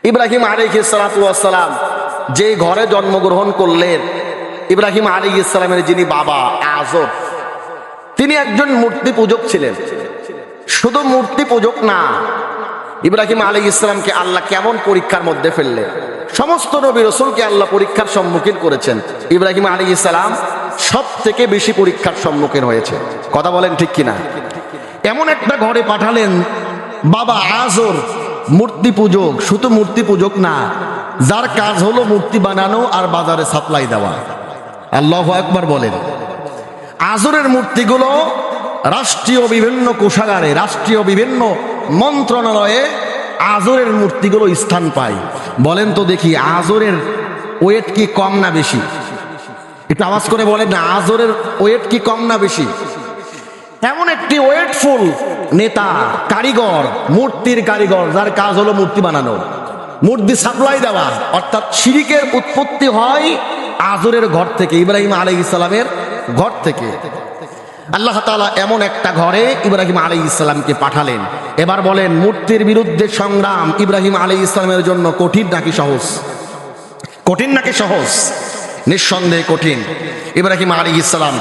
ইব্রাহিম আলাইহিস সালাতু ওয়াস সালাম যে ঘরে জন্মগ্রহণ করলেন, ইব্রাহিম আলাইহিস সালামের যিনি বাবা আযর, তিনি একজন মূর্তি পূজক ছিলেন। শুধু মূর্তি পূজক না, ইব্রাহিম আলাইহিস সালামকে আল্লাহ কেমন পরীক্ষার মধ্যে ফেললেন। সমস্ত নবী রাসূলকে আল্লাহ পরীক্ষার সম্মুখীন করেছেন, ইব্রাহিম আলাইহিস সালাম সব থেকে বেশি পরীক্ষার সম্মুখীন হয়েছে। কথা বলেন ঠিক কিনা? এমন একটা ঘরে পাঠালেন, বাবা আযর মূর্তি পূজক, শুধু মূর্তি পূজক না, যার কাজ হলো মূর্তি বানানো আর বাজারে সাপ্লাই দেওয়া। আল্লাহু আকবার বলেন। আযরের মূর্তিগুলো রাষ্ট্রীয় বিভিন্ন কোষাগারে, রাষ্ট্রীয় বিভিন্ন মন্ত্রণালয়ে আযরের মূর্তিগুলো স্থান পায়। বলেন তো দেখি, আযরের ওয়েট কি কম না বেশি? একটু আওয়াজ করে বলেন না, আযরের ওয়েট কি কম না বেশি? এমন একটি ওয়েটফুল নেতা, কারিগর, মূর্তির কারিগর, যার কাজ হলো মূর্তি বানানো, মূর্তি সাপ্লাই দেওয়া। অর্থাৎ শিরকের উৎপত্তি হয় আযরের ঘর থেকে, ইব্রাহিম আলাইহিস সালামের ঘর থেকে। আল্লাহ তাআলা এমন একটা ঘরে ইব্রাহিম আলাইহিস সালামকে পাঠালেন। এবার বলেন, মূর্তির বিরুদ্ধে সংগ্রাম ইব্রাহিম আলাইহিস সালামের জন্য কঠিন নাকি সহজ? কঠিন নাকি সহজ? নিঃসন্দেহে কঠিন। ইব্রাহিম আলাইহিস সালাম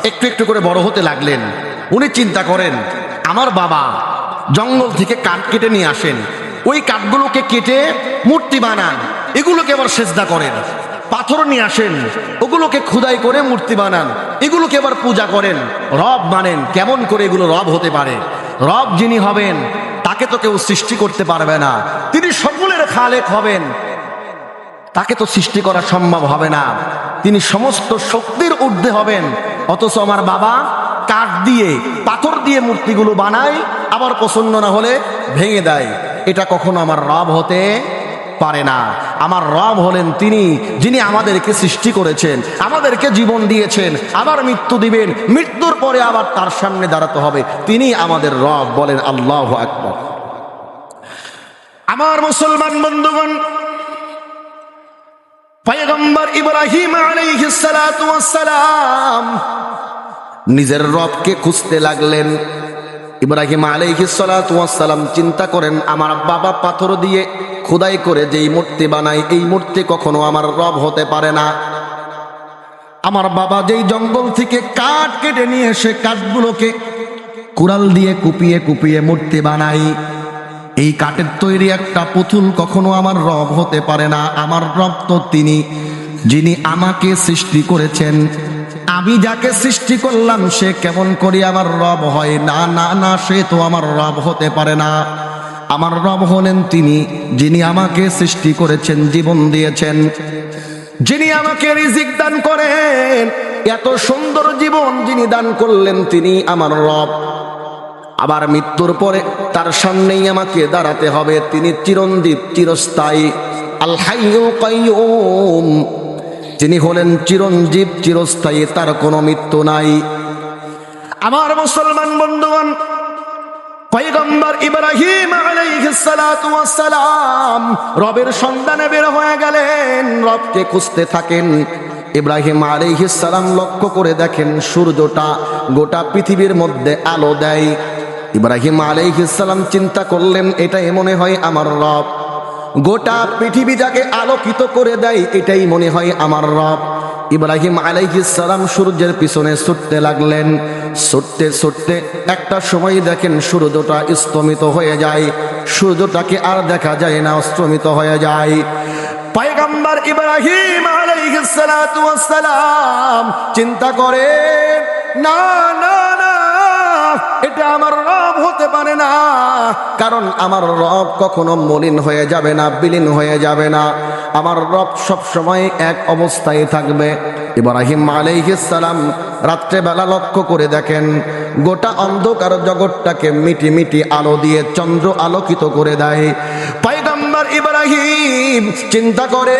একটু একটু করে বড় হতে লাগলেন। উনি চিন্তা করেন, আমার বাবা জঙ্গল থেকে কাঠ কেটে নিয়ে আসেন, ওই কাঠগুলোকে কেটে মূর্তি বানান, এগুলোকে আবার সেজদা করেন। পাথর নিয়ে আসেন, ওগুলোকে খোদাই করে মূর্তি বানান, এগুলোকে আবার পূজা করেন, রব মানেন। কেমন করে এগুলো রব হতে পারে? রব যিনি হবেন তাকে তো কেউ সৃষ্টি করতে পারবে না, তিনি সকলের খালেক হবেন, তাকে তো সৃষ্টি করা সম্ভব হবে না, তিনি সমস্ত শক্তির ঊর্ধ্বে হবেন। অথচ আমার বাবা কাঠ দিয়ে, পাথর দিয়ে মূর্তিগুলো বানায়, আবার পছন্দ না হলে ভেঙে দেয়। এটা কখনো আমার রব হতে পারে না। আমার রব হলেন তিনি, যিনি আমাদেরকে সৃষ্টি করেছেন, আমাদেরকে জীবন দিয়েছেন, আবার মৃত্যু দিবেন, মৃত্যুর পরে আবার তার সামনে দাঁড়াতে হবে। তিনি আমাদের রব। বলেন আল্লাহু আকবার। আমার মুসলমান বন্ধুগণ, পয়গম্বর ইব্রাহিম আলাইহিস সালাতু ওয়াস সালাম নিজের রবকে খুঁজতে লাগলেন। ইব্রাহিম আলাইহিস সালাতু ওয়াস সালাম চিন্তা করেন, আমার বাবা পাথর দিয়ে খোদাই করে যেই মূর্তি বানায়, এই মূর্তি কখনো আমার রব হতে পারে না। আমার বাবা যেই জঙ্গল থেকে কাঠ কেটে নিয়ে এসে কাঠগুলোকে কুড়াল দিয়ে কুপিয়ে কুপিয়ে মূর্তি বানায়, এই কাঠের তৈরি একটা পুতুল কখনো আমার রব হতে পারে না। আমার রব তো তিনি, যিনি আমাকে সৃষ্টি করেছেন। আমি যাকে সৃষ্টি করলাম সে কেমন করে আমার রব হয়? না না না, সে তো আমার রব হতে পারে না। আমার রব হলেন তিনি, যিনি আমাকে সৃষ্টি করেছেন, জীবন দিয়েছেন, যিনি আমাকে রিজিক দান করেন। এত সুন্দর জীবন যিনি দান করলেন, তিনি আমার রব। আবার মৃত্যুর পরে তার সামনেই আমাকে দাঁড়াতে হবে। তিনি চিরঞ্জীব, চিরস্থায়ী, আল হাইয়্যু কাইয়্যুম, যিনি হলেন চিরঞ্জীব, চিরস্থায়ী, তার কোনো মৃত্যু নাই। আমার মুসলমান বন্ধুগণ, পয়গম্বর ইব্রাহিম আলাইহিস সালাতু ওয়াস সালাম রবের সন্ধানে বের হয়ে গেলেন, রবকে খুঁজতে থাকেন। ইব্রাহিম আলাইহিস সালাম লক্ষ্য করে দেখেন, সূর্যটা গোটা পৃথিবীর মধ্যে আলো দেয়। ইব্রাহিম আলাইহিস সালাম চিন্তা করলেন, এটাই মনে হয় আমার রব। গোটা পৃথিবী যাকে আলোকিত করে দেয়, এটাই মনে হয় আমার রব। ইব্রাহিম আলাইহিস সালাম সূর্যের পিছনে ছুটতে লাগলেন। ছুটতে ছুটতে একটা সময় দেখেন সূর্যটা স্তমিত হয়ে যায়, সূর্যটাকে আর দেখা যায় না, অস্তমিত হয়ে যায়। পয়গম্বর ইব্রাহিম আলাইহিস সালাতু ওয়াস সালাম চিন্তা করে, না না না, এটা আমার রব হতে পারে না, কারণ আমার রব কখনো মলিন হয়ে যাবে না, বিলীন হয়ে যাবে না। আমার রব সব সময় এক অবস্থায় থাকবে। ইব্রাহিম আলাইহিস সালাম রাত্রেবেলা লক্ষ্য করে দেখেন, গোটা অন্ধকার জগৎটাকে মিটি মিটি আলো দিয়ে চন্দ্র আলোকিত করে দেয়। পয়গম্বর ইব্রাহিম চিন্তা করে,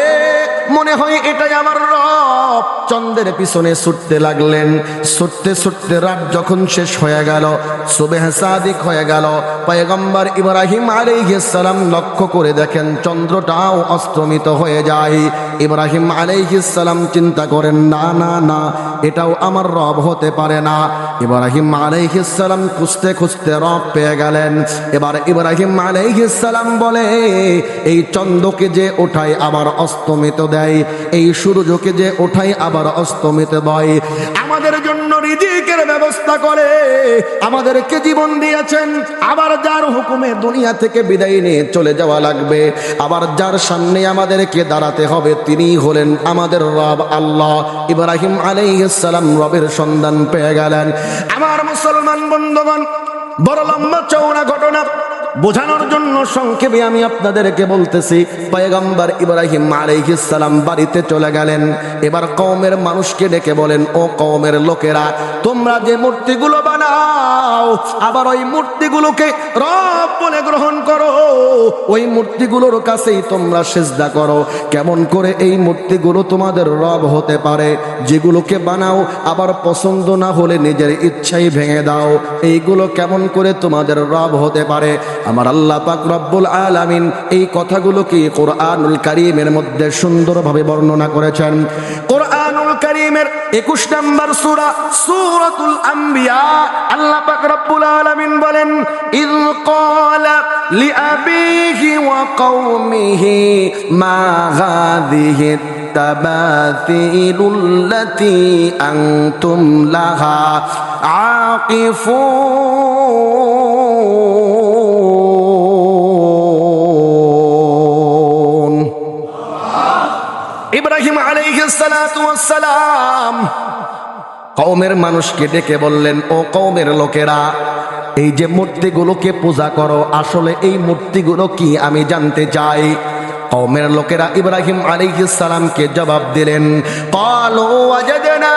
মনে হয় এটাই আমার রব। চন্দ্রের পিছনে ছুটতে লাগলেন। ছুটতে ছুটতে রাত যখন শেষ হয়ে গেল, সুবহ সাদিক হয়ে গেল, পয়গম্বর ইব্রাহিম আলাইহিস সালাম লক্ষ্য করে দেখেন চন্দ্রটাও অস্তমিত হয়ে যায়। ইব্রাহিম আলাইহিস সালাম চিন্তা করেন, না না না, এটাও আমার রব হতে পারে না। ইব্রাহিম আলাইহিস সালাম খুঁজতে খুঁজতে রব পেয়ে গেলেন। এবার ইব্রাহিম আলাইহিস সালাম বলে, এই চন্দ্রকে যে ওঠায় আবার অস্তমিত দেয়, এই সূর্যকে যে ওঠায় আবার অস্তমিত দেয়, আমাদের জন্য রিজিকের ব্যবস্থা করে, আমাদেরকে জীবন দিয়েছেন, আবার যার হুকুমে দুনিয়া থেকে বিদায় নিয়ে চলে যাওয়া লাগবে, আবার যার সামনে আমাদেরকে দাঁড়াতে হবে, তিনি হলেন আমাদের রব আল্লাহ। ইব্রাহিম আলাইহিস সালাম রবের সন্ধান পেয়ে গেলেন। আমার মুসলমান বন্ধুগণ, বড় লম্বা চওড়া ঘটনা বোঝানোর জন্য সংক্ষেপে আমি আপনাদেরকে বলতেছি। পয়গম্বর ইব্রাহিম আলাইহিস সালাম বাড়িতে চলে গেলেন। এবার কওমের মানুষকে ডেকে বলেন, ও কওমের লোকেরা, তোমরা যে মূর্তিগুলো বানাও, আবার ওই মূর্তিগুলোকে রব বলে গ্রহণ করো, ওই মূর্তিগুলোর কাছেই তোমরা সিজদা করো। কেমন করে এই মূর্তিগুলো তোমাদের রব হতে পারে? যেগুলোকে বানাও আবার পছন্দ না হলে নিজের ইচ্ছাই ভেঙে দাও, এইগুলো কেমন করে তোমাদের রব হতে পারে? আমার আল্লাহ পাক রব্বুল আলামিন এই কথাগুলো কি কোরআনুল কারীমের মধ্যে সুন্দরভাবে বর্ণনা করেছেন। কোরআনুল কারীমের 21 নম্বর সূরা সূরাতুল আম্বিয়া, আল্লাহ পাক রব্বুল আলামিন বলেন, ইয ক্বালা লিআবিহি ওয়া কওমিহি মা হাযিহি তাবাতিলুল্লাতী আনতুম লাহা আকিফুন। ইব্রাহিম আলাইহিস সালাতু ওয়াস সালাম কওমের মানুষকে ডেকে বললেন, ও কওমের লোকেরা, এই যে মূর্তিগুলোকে পূজা করো, আসলে এই মূর্তিগুলো কি আমি জানতে চাই। কওমের লোকেরা ইব্রাহিম আলাইহিস সালামকে জবাব দিলেন, ক্বালু ওয়াজাদনা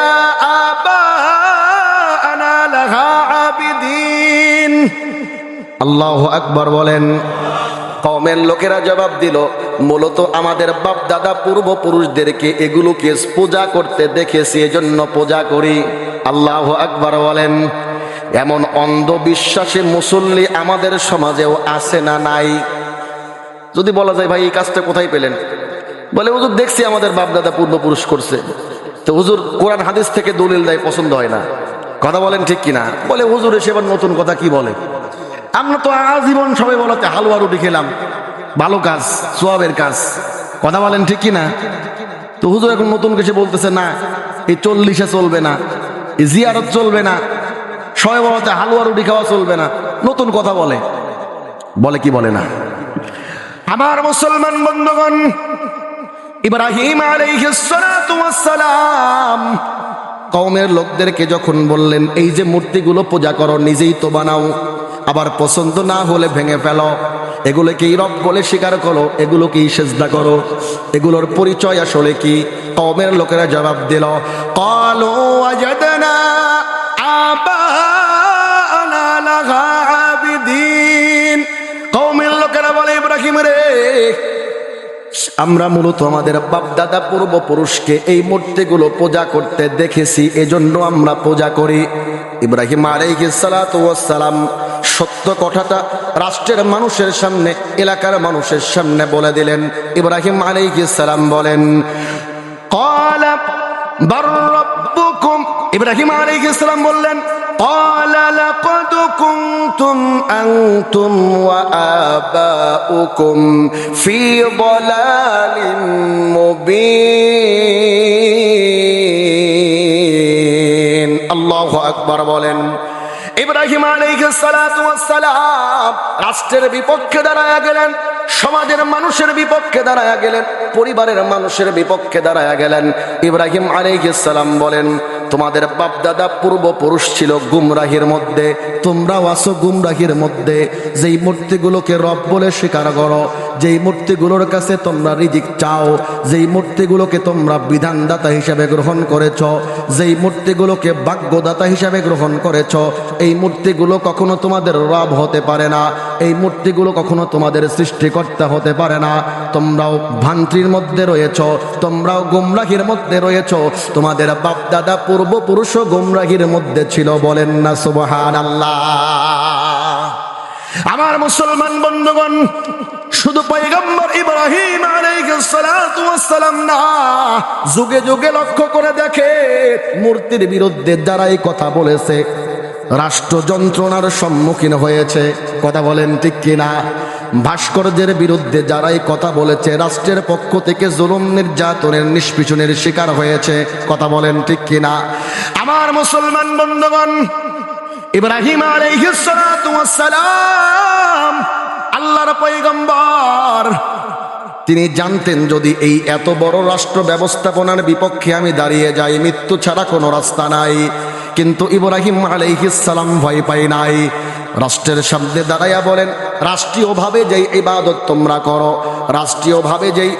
আবাআনা লাহা আবিদিন। আল্লাহু আকবার বলেন। কওমের লোকেরা জবাব দিল, মূলত আমাদের বাপ দাদা পূর্বপুরুষদেরকে এগুলোকে পূজা করতে দেখেছি, এজন্য পূজা করি। আল্লাহু আকবার বলেন। এমন অন্ধবিশ্বাসী মুসল্লি আমাদের সমাজেও আছে না নাই? যদি বলা যায়, ভাই এই কাজটা কোথায় পেলেন? বলে, হুজুর দেখছি আমাদের বাপ দাদা পূর্বপুরুষ করছে। তো হুজুর কোরআন হাদিস থেকে দলিল দেয়, পছন্দ হয় না। কথা বলেন ঠিক কিনা? বলে, হুজুর এসে এবার নতুন কথা কি বলে? আমরা তো আজীবন সবাই বলতে হালুয়া রুটি খেলাম, ভালো কাজ, সোয়াবের কাজ। কথা বলেন ঠিক কিনা? তো হুজুর এখন নতুন কিছু বলতেছে না, এই 40-এ চলবে না, এই জিয়ারত চলবে না, সবাই বলতে হালুয়া রুটি খাওয়া চলবে না, নতুন কথা বলে। বলে কি বলে না? আমার মুসলমান বন্ধুগণ, ইব্রাহিম আলাইহিস সালাতু ওয়াস সালাম কওমের লোকদেরকে যখন বললেন, এই যে মূর্তিগুলো পূজা করো, নিজেই তো বানাও, আবার পছন্দ না হলে ভেঙে ফেলো, এগুলোকেই রব বলে স্বীকার করো, এগুলোকেই সিজদা করো, এগুলোর পরিচয় আসলে কি? কওমের লোকেরা জবাব দিল, ক্বালু ওয়াজাদনা আবাআনা লাহা আবিদিন। কওমের লোকেরা বলে, ইব্রাহিম রে, আমরা মূলত আমাদের বাপ দাদা পূর্বপুরুষকে এই মূর্তিগুলো পূজা করতে দেখেছি, এজন্য আমরা পূজা করি। ইব্রাহিম আলাইহিস সালাতু ওয়াস সালাম সত্য কথাটা রাষ্ট্রের মানুষের সামনে, এলাকার মানুষের সামনে বলে দিলেন। ইব্রাহিম আলাইহিস সালাম বলেন, ক্বালা বার রাব্বুকুম। ইব্রাহিম আলাইহিস সালাম বললেন, ক্বালা লাকাদ কুনতুম আনতুম ওয়া আবাউকুম ফি যালালিম মুবিন। আল্লাহু আকবার বলেন। ইব্রাহিম আলাইহিস সালাতু ওয়াস সালাম রাষ্ট্রের বিপক্ষে দাঁড়ায়া গেলেন, সমাজের মানুষের বিপক্ষে দাঁড়ায়া গেলেন, পরিবারের মানুষের বিপক্ষে দাঁড়ায়া গেলেন। ইব্রাহিম আলাইহিস সালাম বলেন, তোমাদের বাপ দাদা পূর্বপুরুষ ছিল গুমরাহির মধ্যে, তোমরাও আছো গুমরাহির মধ্যে। যেই মূর্তিগুলোকে রব বলে স্বীকার করো, যেই মূর্তিগুলোর কাছে তোমরা রিজিক চাও, যেই মূর্তিগুলোকে তোমরা বিধানদাতা হিসাবে গ্রহণ করেছ, যেই মূর্তিগুলোকে ভাগ্যদাতা হিসাবে গ্রহণ করেছ, এই মূর্তিগুলো কখনো তোমাদের রব হতে পারে না, এই মূর্তিগুলো কখনো তোমাদের সৃষ্টিকর্তা হতে পারে না। তোমরাও ভ্রান্তির মধ্যে রয়েছ, তোমরাও গুমরাহির মধ্যে রয়েছ, তোমাদের বাপ দাদা পূর্বপুরুষও গুমরাহির মধ্যে ছিল। বলেন না সুবহানাল্লাহ। আমার মুসলমান বন্ধুগণ, শুধু পয়গম্বর ইব্রাহিম আলাইহিস সালাতু ওয়াস সালাম না, যুগে যুগে লক্ষ্য করে দেখে মূর্তির বিরুদ্ধে যারাই কথা বলেছে রাষ্ট্র যন্ত্রণার সম্মুখীন হয়েছে। কথা বলেন ঠিক কিনা? ভাস্কর্যের বিরুদ্ধে যারাই কথা বলেছে রাষ্ট্রের পক্ষ থেকে জুলুম নির্যাতনের নিষ্পীড়নের শিকার হয়েছে। কথা বলেন ঠিক কিনা? আমার মুসলমান বন্ধুগণ, ইব্রাহিম আলাইহিস সালাতু ওয়াস সালাম আল্লাহর পয়গম্বর, তিনি জানতেন যদি এই এত বড় রাষ্ট্র ব্যবস্থাপনার বিপক্ষে আমি দাঁড়িয়ে যাই, মৃত্যু ছাড়া কোনো রাস্তা নাই। কিন্তু ইব্রাহিম আলাইহিস সালাম ভয় পায় নাই। রাষ্ট্রের সামনে দাঁড়াইয়া বলেন, রাষ্ট্রীয়ভাবে যেই ইবাদত তোমরা করো, রাষ্ট্রীয়ভাবে যেই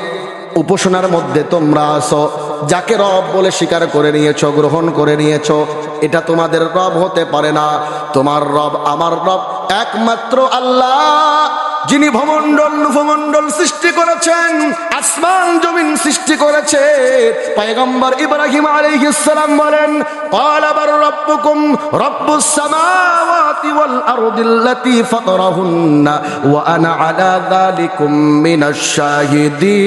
উপাসনার মধ্যে তোমরা আসো, যাকে রব বলে স্বীকার করে নিয়েছো, গ্রহণ করে নিয়েছো, এটা তোমাদের রব হতে পারে না। তোমার রব, আমার রব একমাত্র আল্লাহ, যিনি ভূমণ্ডল ভূমণ্ডল সৃষ্টি করেছেন, আসমান জমিন সৃষ্টি করেছে। পয়গম্বর ইব্রাহিম আলাইহিস সালাম বলেন, ক্বালা বার রাব্বুকুম রাব্বুস সামাওয়াতি ওয়াল আরদিল্লাতী ফাতারাহুন্না ওয়া আনা আলা যালিকুম মিনাশ শাহিদিন।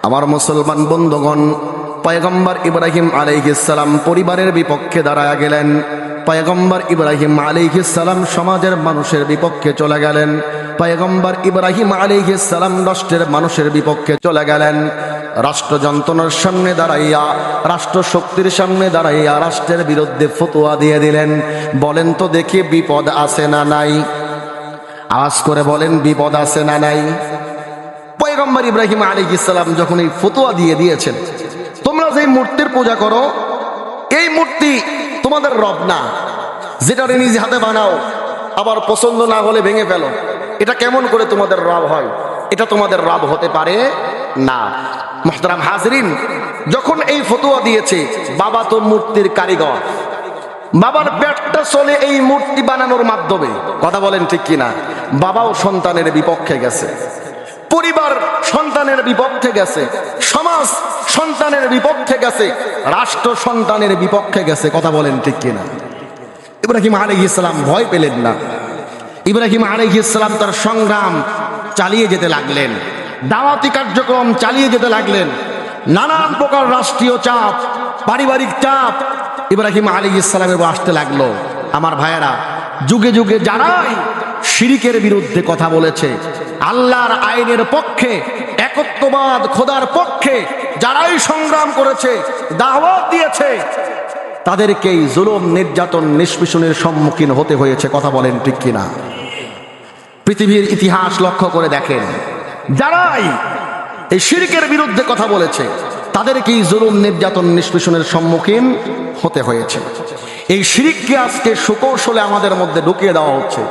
আমার মুসলমান বন্ধুগণ, পয়গম্বর ইব্রাহিম আলাইহিস সালাম পরিবারের বিপক্ষে দাঁড়ায়া গেলেন। পয়গম্বর ইব্রাহিম আলাইহিস সালাম সমাজের মানুষের বিপক্ষে চলে গেলেন। পয়গম্বর ইব্রাহিম আলাইহিস সালাম রাষ্ট্রের মানুষের বিপক্ষে চলে গেলেন। রাষ্ট্র যন্ত্রণার সামনে দাঁড়াইয়া, রাষ্ট্র শক্তির সামনে দাঁড়াইয়া রাষ্ট্রের বিরুদ্ধে ফতোয়া দিয়ে দিলেন। বলেন তো দেখি, বিপদ আছে না নাই? আওয়াজ করে বলেন, বিপদ আছে না নাই? পয়গম্বর ইব্রাহিম আলাইহিস সালাম যখন এই ফতোয়া দিয়ে দিয়েছেন, তোমরা যে মূর্তির পূজা করো, এই মূর্তি তোমাদের রব না, যেটা নিজে হাতে বানাও, আবার পছন্দ না হলে ভেঙে ফেলো, এটা কেমন করে তোমাদের রব হয়? এটা তোমাদের রব হতে পারে না। মুহতারাম হাজরিন, যখন এই ফতোয়া দিয়েছে, বাবা তো মূর্তির কারিগর, বাবার পেটটা চলে এই মূর্তি বানানোর মাধ্যমে। কথা বলেন ঠিক কিনা? বাবাও সন্তানের বিপক্ষে গেছে, পরিবার সন্তানের বিপক্ষে গেছে, সমাজ সন্তানের বিপক্ষে গেছে, রাষ্ট্র সন্তানের বিপক্ষে গেছে। কথা বলেন ঠিক কিনা? ইব্রাহিম আলাইহিস সালাম ভয় পেলেন না। ইব্রাহিম আলাইহিস সালাম তার সংগ্রাম চালিয়ে যেতে লাগলেন, দাওয়াতি কার্যক্রম চালিয়ে যেতে লাগলেন। নানান প্রকার রাষ্ট্রীয় চাপ, পারিবারিক চাপ ইব্রাহিম আলাইহিস সালামের উপর আসতে লাগলো। আমার ভাইয়েরা, যুগে যুগে যারাই শিরিকের বিরুদ্ধে কথা বলেছে, আল্লাহর আইনের পক্ষে, একত্ববাদ খোদার পক্ষে যারাই সংগ্রাম করেছে, দাওয়াত দিয়েছে, তাদেরকেই জুলুম নির্যাতন নিষ্পীড়নের সম্মুখীন হতে হয়েছে। কথা বলেন ঠিক কিনা? পৃথিবীর ইতিহাস লক্ষ্য করে দেখেন, যারাই এই শিরকের বিরুদ্ধে কথা বলেছে তাদেরকেই জুলুম নির্যাতন নিষ্পীড়নের সম্মুখীন হতে হয়েছে। এই শিরককে আজকে সুকৌশলে আমাদের মধ্যে ঢুকিয়ে দেওয়া হচ্ছে।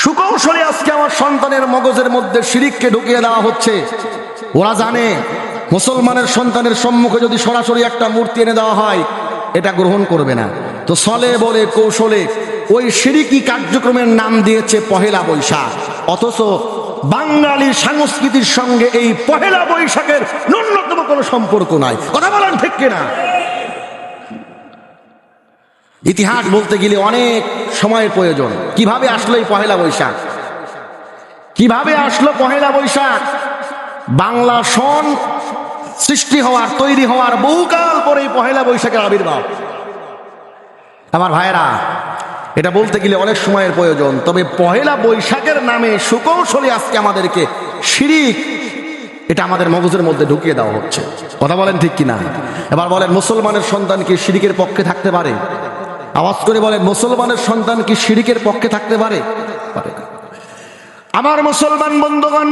সুকৌশলে আজকে আমার সন্তানের মগজের মধ্যে শিরককে ঢুকিয়ে দেওয়া হচ্ছে। ওরা জানে মুসলমানের সন্তানের সম্মুখে যদি সরাসরি একটা মূর্তি এনে দেওয়া হয়, এটা গ্রহণ করবে না। তো ছলে বলে কৌশলে ওই শিরকি কার্যক্রমের নাম দিয়েছে পহেলা বৈশাখ। অথচ বাঙালি সংস্কৃতির সঙ্গে এই পহেলা বৈশাখের ন্যূনতম কোনো সম্পর্ক নাই। কথা বলেন ঠিক কিনা? ইতিহাস বলতে গেলে অনেক সময়ের প্রয়োজন। কিভাবে আসলো এই পহেলা বৈশাখ? কিভাবে আসলো পহেলা বৈশাখ? বাংলা সন সৃষ্টি হওয়ার, তৈরি হওয়ার বহুকাল পরে পহেলা বৈশাখের আবির্ভাব। আমার ভাইয়েরা, এটা বলতে গেলে অনেক সময়ের প্রয়োজন। তবে পহেলা বৈশাখের নামে সুকৌশলী আজকে আমাদেরকে শিরিক, এটা আমাদের মগজের মধ্যে ঢুকিয়ে দেওয়া হচ্ছে। কথা বলেন ঠিক কিনা? এবার বলেন, মুসলমানের সন্তান কি শিরিকের পক্ষে থাকতে পারে? আওয়াজ করে বলেন, মুসলমানের সন্তান কি শিরিকের পক্ষে থাকতে পারে? আমার মুসলমান বন্ধুগণ,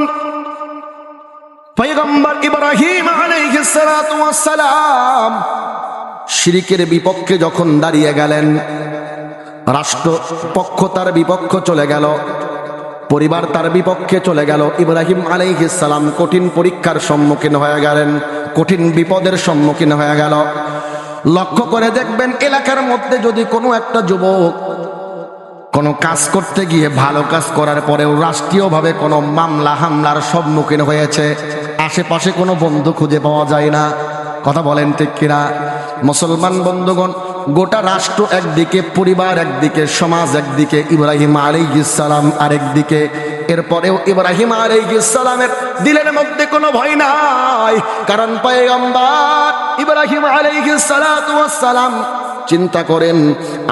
পয়গম্বর ইব্রাহিম আলাইহিস সালাতু ওয়াস সালাম শিরিকের বিপক্ষে যখন দাঁড়িয়ে গেলেন, রাষ্ট্রপক্ষ তার বিপক্ষ চলে গেল, পরিবার তার বিপক্ষে চলে গেল। ইব্রাহিম আলাইহিস সালাম কঠিন পরীক্ষার সম্মুখীন হয়ে গেলেন, কঠিন বিপদের সম্মুখীন হয়ে গেল। লক্ষ্য করে দেখবেন, এলাকার মধ্যে যদি কোনো একটা যুবক কোনো কাজ করতে গিয়ে ভালো কাজ করার পরেও রাষ্ট্রীয়ভাবে কোনো মামলা হামলার সম্মুখীন হয়েছে, আশেপাশে কোনো বন্ধু খুঁজে পাওয়া যায় না। কথা বলেন ঠিক কিনা? মুসলমান বন্ধুগণ, গোটা রাষ্ট্র একদিকে, পরিবার একদিকে, সমাজ একদিকে, ইব্রাহিম আলাইহিস সালাম আরেকদিকে। এরপরেও ইব্রাহিম আলাইহিস সালামের দিলের মধ্যে কোনো ভয় নাই, কারণ পয়গম্বর ইব্রাহিম আলাইহিস সালাতু ওয়াস সালাম চিন্তা করেন,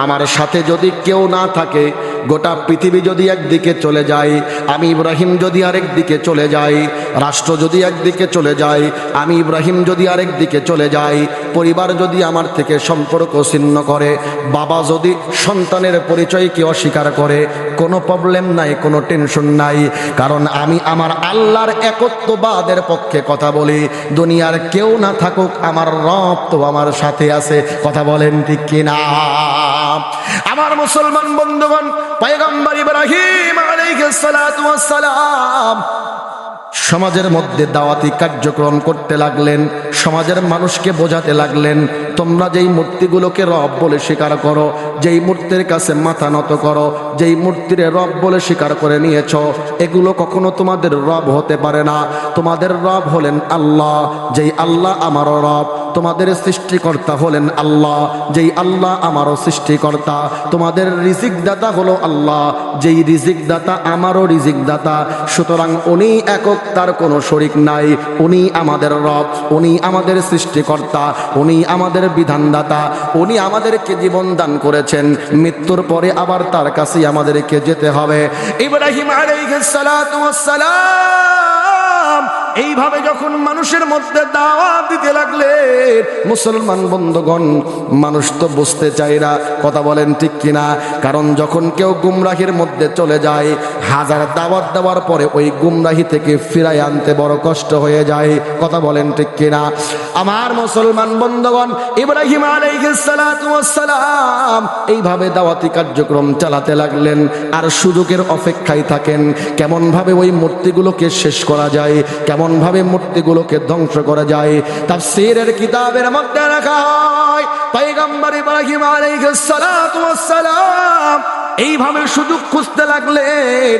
আমার সাথে যদি কেউ না থাকে, গোটা পৃথিবী যদি একদিকে চলে যায়, আমি ইব্রাহিম যদি আরেক দিকে চলে যাই, রাষ্ট্র যদি একদিকে চলে যায়, আমি ইব্রাহিম যদি আরেক দিকে চলে যাই, পরিবার যদি আমার থেকে সম্পর্ক ছিন্ন করে, বাবা যদি সন্তানের পরিচয়কে অস্বীকার করে, কোনো প্রবলেম নাই, কোনো টেনশন নাই, কারণ আমি আমার আল্লাহর একত্ববাদের পক্ষে কথা বলি। দুনিয়ার কেউ না থাকুক, আমার রব তো আমার সাথে আছে। কথা বলেন ঠিক কিনা? আমার মুসলমান বন্ধুগণ, পয়গম্বর ইব্রাহিম আলাইহিস সালাতু ওয়াস সালাম সমাজের মধ্যে দাওয়াতি কার্যক্রম করতে লাগলেন, সমাজের মানুষকে বোঝাতে লাগলেন, তোমরা যেই মূর্তিগুলোকে রব বলে স্বীকার করো, যেই মূর্তির কাছে মাথা নত করো, যেই মূর্তির রব বলে স্বীকার করে নিয়েছ, এগুলো কখনো তোমাদের রব হতে পারে না। তোমাদের রব হলেন আল্লাহ, যেই আল্লাহ আমারও রব। তোমাদের সৃষ্টিকর্তা হলেন আল্লাহ, যেই আল্লাহ আমারও সৃষ্টিকর্তা। তোমাদের রিজিক দাতা হলো আল্লাহ, যেই রিজিক দাতা আমারও রিজিক দাতা। সুতরাং উনি একক, তার কোনো শরিক নাই। উনি আমাদের রব, উনি আমাদের সৃষ্টিকর্তা, উনি আমাদের বিধানদাতা, উনি আমাদেরকে জীবন দান করেছেন। মৃত্যুর পরে আবার তার কাছেই আমাদেরকে যেতে হবে। ইব্রাহিম আলাইহিস সালাতু ওয়াস সালাম এইভাবে যখন মানুষের মধ্যে দাওয়াত দিতে লাগলেন, মুসলমান বন্ধুগণ, মানুষ তো বুঝতে চায় না। কথা বলেন ঠিক কিনা? কারণ যখন কেউ গুমরাহির মধ্যে চলে যায়, হাজার দাওয়াত দেওয়ার পরে ওই গুমরাহি থেকে ফিরাই আনতে বড় কষ্ট হয়ে যায়। কথা বলেন ঠিক কিনা? আমার মুসলমান বন্ধুগণ, ইব্রাহিম আলাইহিস সালাতু ওয়াস সালাম এইভাবে দাওয়াতি কার্যক্রম চালাতে লাগলেন, আর সুযোগের অপেক্ষায় থাকেন কেমন ভাবে ওই মূর্তিগুলোকে শেষ করা যায়, কেমন ভাবে মূর্তিগুলোকে ধ্বংস করা যায়। তাফসীরের কিতাবের মধ্যে লেখা হয়, পয়গম্বর ইব্রাহিম আলাইহিস সালাতু ওয়াস সালাম এইভাবে সুযোগ খুঁজতে লাগলেন।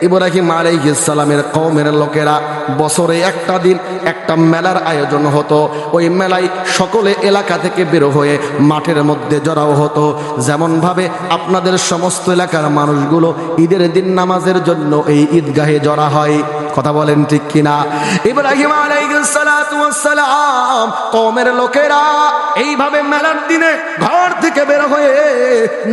ইব্রাহিম আলাইহিস সালামের কওমের লোকেরা বছরে একটা দিন একটা মেলার আয়োজন হতো। ওই মেলায় সকলে এলাকা থেকে বের হয়ে মাঠের মধ্যে জড়াও হতো। যেমন ভাবে আপনাদের সমস্ত এলাকার মানুষগুলো ঈদের দিন নামাজের জন্য এই ঈদগাহে জড়া হয়। কথা বলেন ঠিক কিনা? ইব্রাহিম আলাইহিস সালাতু ওয়াস সালাম কওমের লোকেরা এইভাবে মেলার দিনে ঘর থেকে বের হয়ে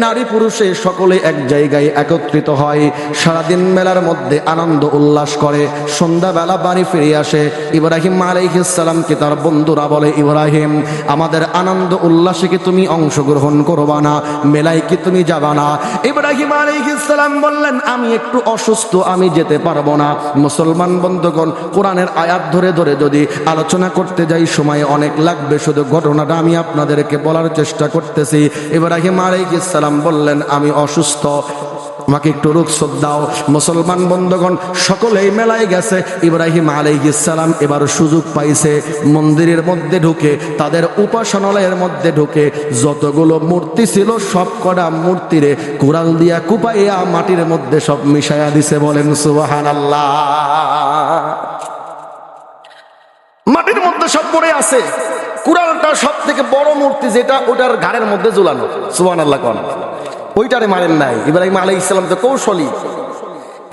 নারী পুরুষে সকলে এক জায়গায় একত্রিত হয়, সারাদিন মেলার মধ্যে আনন্দ উল্লাস করে, সন্ধ্যাবেলা বাড়ি ফিরে আসে। ইব্রাহিম আলাইহিস সালামকে তার বন্ধুরা বলে, ইব্রাহিম, আমাদের আনন্দ উল্লাসে কি তুমি অংশগ্রহণ করবা না? মেলায় কি তুমি যাবা না? ইব্রাহিম আলাইহিস সালাম বললেন, আমি একটু অসুস্থ, আমি যেতে পারবো না। মুসলমান বন্ধুগণ, কোরআনের আয়াত ধরে ধরে যদি আলোচনা করতে যাই সময় অনেক লাগবে, শুধু ঘটনাটা আমি আপনাদেরকে বলার চেষ্টা করতেছি। ইব্রাহিম আলাইহিস সালাম বললেন, আমি অসুস্থ, আমাকে একটু রুখসত দাও। মুসলমান বন্ধুগণ, সকলেই মেলায় গেছে। ইব্রাহিম আলাইহিস সালাম এবার সুযোগ পাইছে, মন্দিরের মধ্যে ঢুকে, তাদের উপাসনালয়ের মধ্যে ঢুকে যতগুলো মূর্তি ছিল সব কটা মূর্তিরে কুড়াল দিয়া কুপাইয়া মাটির মধ্যে সব মিশাইয়া দিছে। বলেন সুবহানাল্লাহ। মাটির মধ্যে সব পড়ে আছে। কুড়ালটা সব থেকে বড় মূর্তি, যেটা ওটার ঘাড়ের মধ্যে ঝুলানো। সুবহানাল্লাহ কোন ওইটারে মারেন নাই। ইব্রাহিম আলাইহিস সালাম তো কৌশলী।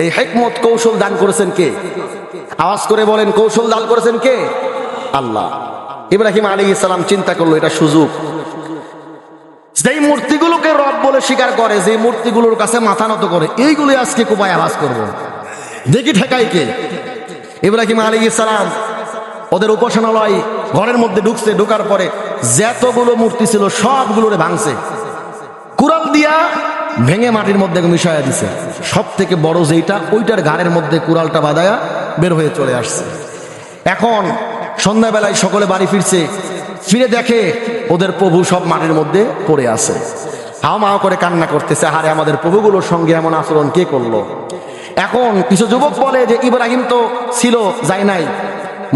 এই হিকমত কৌশল দান করেছেন কে? আওয়াজ করে বলেন, কৌশল দান করেছেন কে? আল্লাহ। ইব্রাহিম আলাইহিস সালাম চিন্তা করলো, এটা সুযোগ। যেই মূর্তিগুলোকে রব বলে স্বীকার করে, যে মূর্তিগুলোর কাছে মাথা নত করে, এইগুলো আজকে কোপায় আওয়াজ করবো, দেখি ঠেকাই কে। ইব্রাহিম আলাইহিস সালাম ওদের উপাসনালয় ঘরের মধ্যে ঢুকছে। ঢুকার পরে যতগুলো মূর্তি ছিল সবগুলোরে ভাঙছে, কুড়াল দিয়া ভেঙে মাটির মধ্যে মিশাইয়া দিছে। সব থেকে বড় যেটা, ওইটার ঘাড়ের মধ্যে কুড়ালটা বাঁধায়া বের হয়ে চলে আসছে। এখন সন্ধ্যাবেলায় সকলে বাড়ি ফিরছে, ফিরে দেখে ওদের প্রভু সব মাটির মধ্যে পড়ে আছে। হাও মাও করে কান্না করতেছে, হারে আমাদের প্রভুগুলোর সঙ্গে এমন আচরণ কে করলো। এখন কিছু যুবক বলে যে ইব্রাহিম তো ছিল, যায় নাই,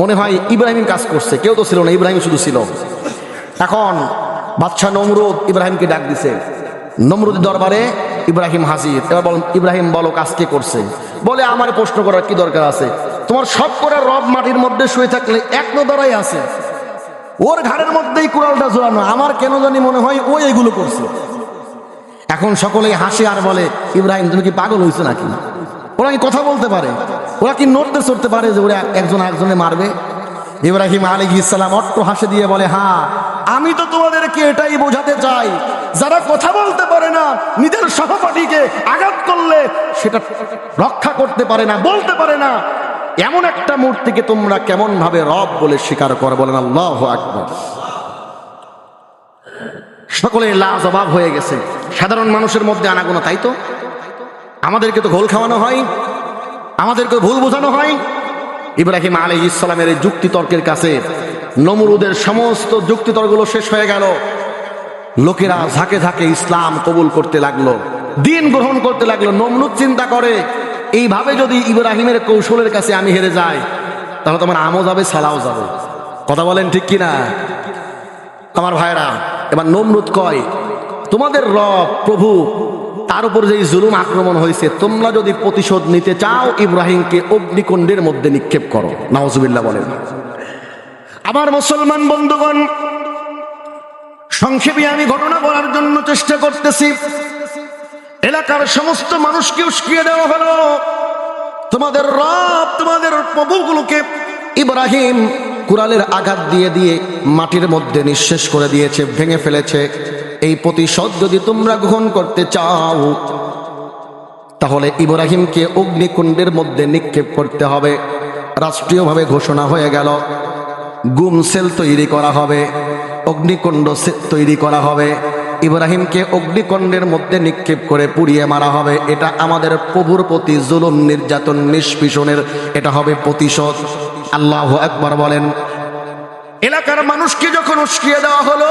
মনে হয় ইব্রাহিম কাজ করছে, কেউ তো ছিল না, ইব্রাহিম শুধু ছিল। এখন বাদশাহ নমরুদ ইব্রাহিমকে ডাক দিছে, নমরুদের দরবারে ইব্রাহিম হাজির। এবার বল, ইব্রাহিম বলো কাজ কে করছে? বলে আমার প্রশ্ন করার কি দরকার আছে, তোমার সব করে রব মাটির মধ্যে শুয়ে থাকলে এক নদরাই আছে, ওর ঘাড়ের মধ্যেই কুড়ালটা জোড়ানো, আমার কেন জানি মনে হয় ও এগুলো করছে। এখন সকলেই হাসে আর বলে, ইব্রাহিম তুমি কি পাগল হয়েছো নাকি? ওরা কি কথা বলতে পারে? ওরা কি নড়তে চড়তে পারে যে ওরা একজন একজনে মারবে? ইব্রাহিম আলাইহিস সালাম অট্ট হাসি দিয়ে বলে, হ্যাঁ আমি তো তোমাদেরকে এটাই বোঝাতে চাই, যারা কথা বলতে পারে না, নিজের সহপাঠীকে আঘাত করলে সেটা রক্ষা করতে পারে না, বলতে পারে না, এমন একটা মূর্তিকে তোমরা কেমন ভাবে রব বলে স্বীকার করো? বলেন আল্লাহু আকবার। সকলে লাজবাব হয়ে গেছে। সাধারণ মানুষের মধ্যে আনাগোনা, তাই তো আমাদেরকে তো ঘোল খাওয়ানো হয়, আমাদেরকে ভুল বোঝানো হয়। ইব্রাহিম আলাইহিস সালামের এই যুক্তিতর্কের কাছে নমরুদের সমস্ত যুক্তিতর্কগুলো শেষ হয়ে গেল। লোকেরা ঝাঁকে ঝাঁকে ইসলাম কবুল করতে লাগলো, দিন গ্রহণ করতে লাগলো। নমরুদ চিন্তা করে, এইভাবে যদি ইব্রাহিমের কৌশলের কাছে আমি হেরে যাই, তাহলে তোমার আমও যাবে, সালাও যাবে। কথা বলেন ঠিক কিনা আমার ভাইরা? এবার নমরুদ কয়, তোমাদের রব প্রভু, তার উপর যে জুলুম আক্রমণ হয়েছে, তোমরা যদি প্রতিশোধ নিতে চাও, ইব্রাহিমকে অগ্নিকুণ্ডের মধ্যে নিক্ষেপ করো। নাউজুবিল্লাহ বলেন। আমার মুসলমান বন্ধুগণ, সংক্ষেপে আমি ঘটনা বলার জন্য চেষ্টা করতেছি। এলাকার সমস্ত মানুষকে উস্কিয়ে দেওয়া হলো, তোমাদের রব তোমাদের প্রভুগুলোকে ইব্রাহিম কুড়ালের আঘাত দিয়ে দিয়ে মাটির মধ্যে নিঃশেষ করে দিয়েছে, ভেঙে ফেলেছে। এই প্রতিশোধ যদি তোমরা গ্রহণ করতে চাও, তাহলে ইব্রাহিমকে অগ্নিকুণ্ডের মধ্যে নিক্ষেপ করতে হবে। রাষ্ট্রীয়ভাবে ঘোষণা হয়ে গেল, গুম সেল তৈরি করা হবে, অগ্নিকুণ্ড তৈরি করা হবে, ইব্রাহিমকে অগ্নিকুণ্ডের মধ্যে নিক্ষেপ করে পুড়িয়ে মারা হবে। এটা আমাদের প্রভুর প্রতি জুলুম নির্যাতন নিষ্পীষণের এটা হবে প্রতিশোধ। আল্লাহু আকবার বলেন। এলাকার মানুষকে যখন উস্কিয়ে দেওয়া হলো,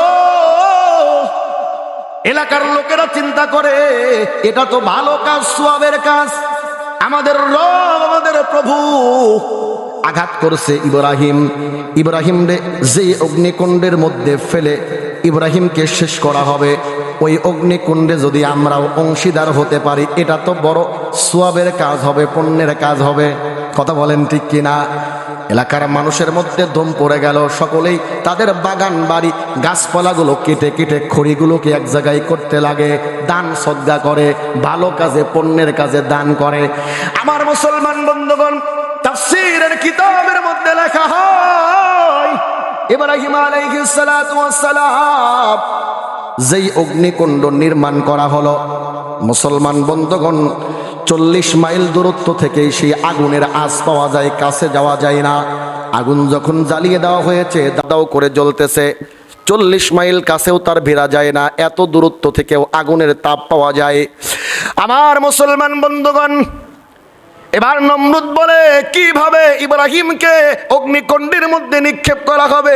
এলাকার লোকেরা চিন্তা করে, এটা তো ভালো কাজ, সওয়াবের কাজ। আমাদের রব, আমাদের প্রভু আঘাত করছে ইব্রাহিম রে যে অগ্নিকুণ্ডের মধ্যে ফেলে ইব্রাহিমকে শেষ করা হবে, ওই অগ্নিকুণ্ডে যদি আমরাও অংশীদার হতে পারি, এটা তো বড় সওয়াবের কাজ হবে, পুণ্যের কাজ হবে। কথা বলেন ঠিক কিনা? এলাকার মানুষের মধ্যে দম পড়ে গেল। সকলেই তাদের বাগান বাড়ি গাছপালাগুলো কেটে কেটে খড়িগুলোকে এক জায়গায় করতে লাগে, দান সদ্গা করে, ভালো কাজে পুণ্যের কাজে দান করে। আমার মুসলমান বন্ধুগণ, তাফসীরের কিতাবের মধ্যে লেখা হয়, ইব্রাহিম আলাইহিস সালাতু ওয়াস সালাম যেই অগ্নিকুণ্ড নির্মাণ করা হলো, মুসলমান বন্ধুগণ 40 মাইল দূরত্ব থেকে সেই আগুনের আঁচ পাওয়া যায়, কাছে যাওয়া যায় না। আগুন যখন জ্বালিয়ে দেওয়া হয়েছে, দাও করে জ্বলতেছে, 40 মাইল কাছেও তার ভিড়া যায় না, এত দূরত্ব থেকেও আগুনের তাপ পাওয়া যায়। আমার মুসলমান বন্ধুগণ, এবার নমরুদ বলে, কিভাবে ইব্রাহিমকে অগ্নিকুণ্ডের মধ্যে নিক্ষেপ করা হবে?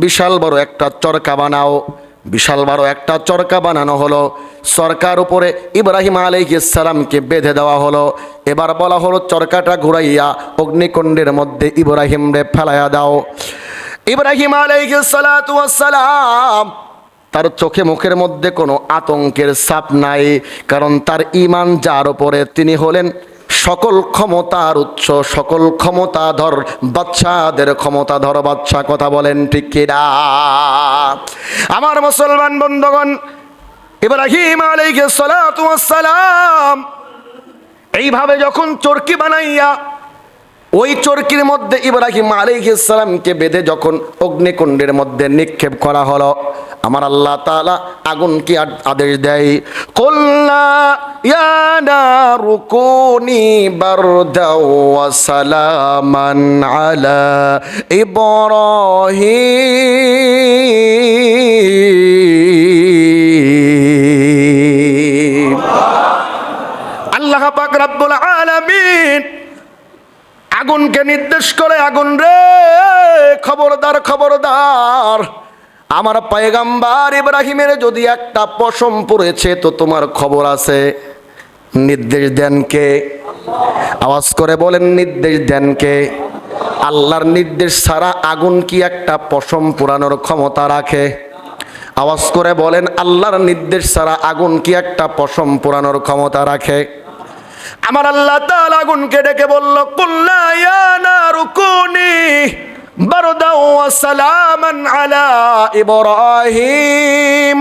বিশাল বড় একটা চরকা বানাও। বিশাল বড় একটা চরকা বানানো হলো, চরকার উপরে ইব্রাহিম আলাইহিস সালামকে বেঁধে দেওয়া হলো। এবার বলা হলো, চরকাটা ঘুরাইয়া অগ্নিকুণ্ডের মধ্যে ইব্রাহিম রে ফেলাইয়া দাও। ইব্রাহিম আলাইহিস সালাতু ওয়াস সালাম তার চোখে মুখের মধ্যে কোনো আতঙ্কের ছাপ নাই, কারণ তার ঈমান যার উপরে, তিনি হলেন সকল ক্ষমতার উৎস, সকল ক্ষমতাধর বাদশাদের ক্ষমতাধর বাদশা। কথা বলেন ঠিক কিনা আমার মুসলমান বন্ধুগণ? ইব্রাহিম আলাইহিস সালাতু ওয়াস সালাম এইভাবে যখন চরকি বানাইয়া ওই চরকির মধ্যে ইব্রাহিম আলাইহিস সালামকে বেঁধে যখন অগ্নিকুণ্ডের মধ্যে নিক্ষেপ করা হলো, আমার আল্লাহ তাআলা আগুনকে আদেশ দেয়, কুল্লা ইয়া নারু কুনি বারদাও ওয়া সালামান আলা ইব্রাহিম। আল্লাহ পাক রব্বুল আলামিন আগুনকে নির্দেশ করে, আগুন রে খবরদার খবরদার, আমার পয়গম্বর ইব্রাহিমের যদি একটা পশম পড়েছে তো তোমার খবর আছে। নির্দেশ দেন কে? আওয়াজ করে বলেন, নির্দেশ দেন কে? আল্লাহর নির্দেশ ছাড়া আগুন কি একটা পশম পোড়ানোর ক্ষমতা রাখে? আওয়াজ করে বলেন, আল্লাহর নির্দেশ ছাড়া আগুন কি একটা পশম পোড়ানোর ক্ষমতা রাখে? আমার আল্লাহ তাআলা আগুনকে ডেকে বলল, কুল্লা ইয়া নারু কুনি বারদাও ওয়া সালামান আলা ইব্রাহিম।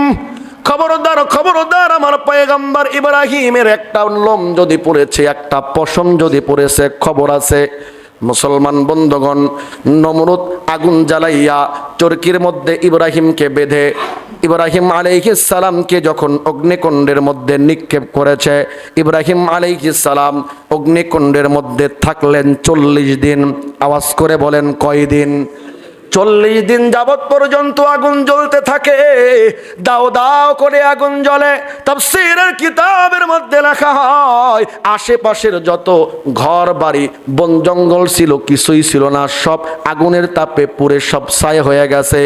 খবরদার খবরদার, আমার পয়গম্বর ইব্রাহিমের একটা লোম যদি পড়েছে, একটা পশম যদি পড়েছে, খবর আছে। মুসলমান বন্ধুগণ, নমরুদ আগুন জ্বালাইয়া চরকির মধ্যে ইব্রাহিমকে বেঁধে ইব্রাহিম আলাইহিস সালামকে যখন অগ্নিকুণ্ডের মধ্যে নিক্ষেপ করেছে, ইব্রাহিম আলাইহিস সালাম অগ্নিকুণ্ডের মধ্যে থাকলেন 40 দিন। আওয়াজ করে বলেন, কয় দিন? 40 দিন যাবত পর্যন্ত আগুন জ্বলতে থাকে। দাও দাও করে আগুন জ্বলে। তাফসীরের কিতাবের মধ্যে লেখা হয়, আশেপাশের যত ঘর বাড়ি বন জঙ্গল ছিল কিছুই ছিল না, সব আগুনের তাপে পুড়ে সব ছাই হয়ে গেছে।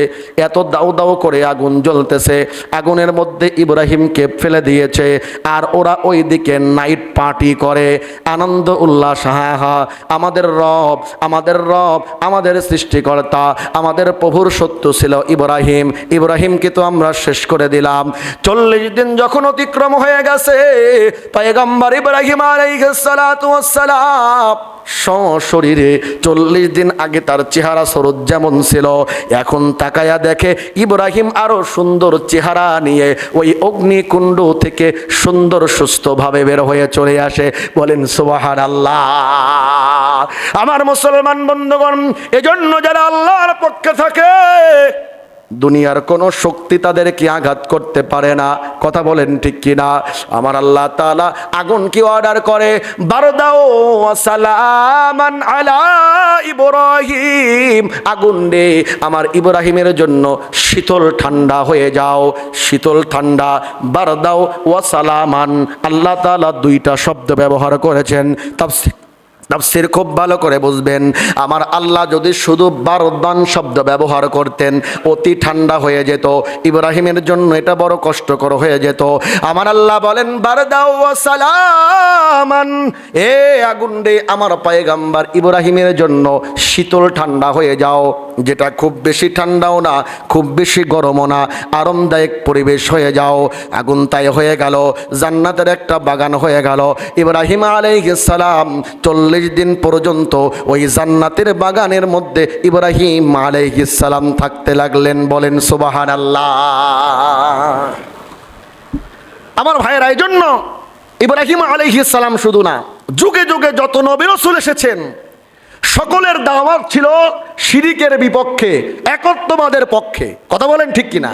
এত দাও দাও করে আগুন জ্বলতেছে। আগুনের মধ্যে ইব্রাহিমকে ফেলে দিয়েছে, আর ওরা ওইদিকে নাইট পার্টি করে, আনন্দ উল্লাস। হা আমাদের রব, আমাদের রব, আমাদের সৃষ্টিকর্তা, আমাদের প্রভুর সত্য ছিল ইব্রাহিম। ইব্রাহিমকে তো আমরা শেষ করে দিলাম। 40 দিন যখন অতিক্রম হয়ে গেছে, পয়গম্বর ইব্রাহিম আলাইহিস সালাতু ওয়াস সালাম সশরীরে 40 দিন আগে তার চেহারা স্বরূপ যেমন ছিল, এখন তাকায়া দেখে ইব্রাহিম আরো সুন্দর চেহারা নিয়ে ওই অগ্নিকুণ্ড থেকে সুন্দর সুস্থভাবে বের হয়ে চলে আসে। বলেন সুবহানাল্লাহ। আমার মুসলমান বন্ধুগণ, এজন্য যারা আল্লাহর পক্ষে থাকে, দুনিয়ার কোন শক্তি তাদেরকে আঘাত করতে পারে না। কথা বলেন ঠিক কিনা? আমার আল্লাহ তাআলা আগুনকে অর্ডার করে, বারদাও ওয়া সালামান আলা ইব্রাহিম। আগুন রে, আমার ইব্রাহিমের জন্য শীতল ঠান্ডা হয়ে যাও। শীতল ঠান্ডা, বারদাও ওয়া সালামান। আল্লাহ তাআলা 2টা শব্দ ব্যবহার করেছেন। তাফসীর খুব ভালো করে বুঝবেন। আমার আল্লাহ যদি শুধু বারদান শব্দ ব্যবহার করতেন, অতি ঠান্ডা হয়ে যেত, ইব্রাহিমের জন্য এটা বড় কষ্টকর হয়ে যেত। আমার আল্লাহ বলেন, বারদাও ওয়া সালামান, এ আগুন রে, আমার পয়গম্বর ইব্রাহিমের জন্য শীতল ঠান্ডা হয়ে যাও। যেটা খুব বেশি ঠান্ডাও না, খুব বেশি গরমও না, আরামদায়ক পরিবেশ হয়ে যাও। আগুন তাই হয়ে গেল, জান্নাতের একটা বাগান হয়ে গেল। ইব্রাহিম আলাইহিস সালাম 40 দিন পর্যন্ত ওই জান্নাতের বাগানের মধ্যে ইব্রাহিম আলাইহিস সালাম থাকতে লাগলেন। বলেন সুবহানাল্লাহ। আমার ভাইয়েরা, এই জন্য ইব্রাহিম আলাইহিস সালাম শুধু না, যুগে যুগে যত নবী রাসূল এসেছেন, সকলের দাওয়াত ছিল শিরিকের বিপক্ষে, একত্ববাদের পক্ষে। কথা বলেন ঠিক কিনা?